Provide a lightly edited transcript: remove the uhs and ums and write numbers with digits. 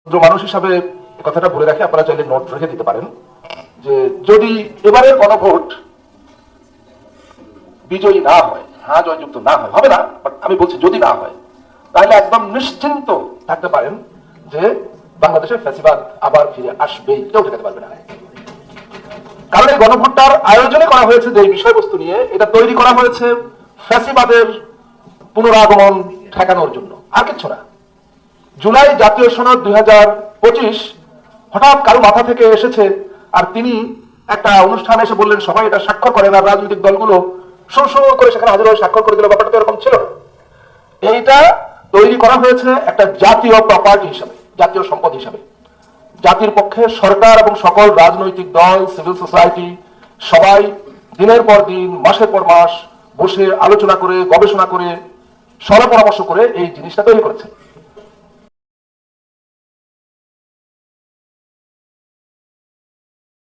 মানুষ হিসাবে কথাটা বলে রাখি, আপনারা চাইলে নোট রেখে দিতে পারেন যে যদি এবারের গণভোট বিজয়ী না হয়, হ্যাঁ জয়যুক্ত না হয়, হবে না, বাট আমি বলছি যদি না হয়, তাহলে একদম নিশ্চিন্ত থাকতে পারেন যে বাংলাদেশের ফ্যাসিবাদ আবার ফিরে আসবেই, কেউ ঠেকাতে পারবে না। কারণ এই গণভোটটার আয়োজনে করা হয়েছে যে বিষয়বস্তু নিয়ে, এটা তৈরি করা হয়েছে ফ্যাসিবাদের পুনরাগমন ঠেকানোর জন্য, আর কিচ্ছু না। জুলাই জাতীয় সনদ 2025 হঠাৎ কারো মাথা থেকে এসেছে, আর তিনি একটা অনুষ্ঠানে এসে বললেন সবাই এটা স্বাক্ষর করেন, আর রাজনৈতিক দলগুলো শো শো করে সেখানে হাজার হয়ে স্বাক্ষর করে দিল। ব্যাপারটা তো এরকম ছিল না। এইটা তৈরি করা হয়েছে একটা জাতীয় প্রপার্টি হিসাবে, জাতীয় সম্পদ হিসাবে। জাতির পক্ষে সরকার এবং সকল রাজনৈতিক দল, সিভিল সোসাইটি সবাই দিনের পর দিন, মাসের পর মাস বসে আলোচনা করে, গবেষণা করে, সলা পরামর্শ করে এই জিনিসটা তৈরি করেছে।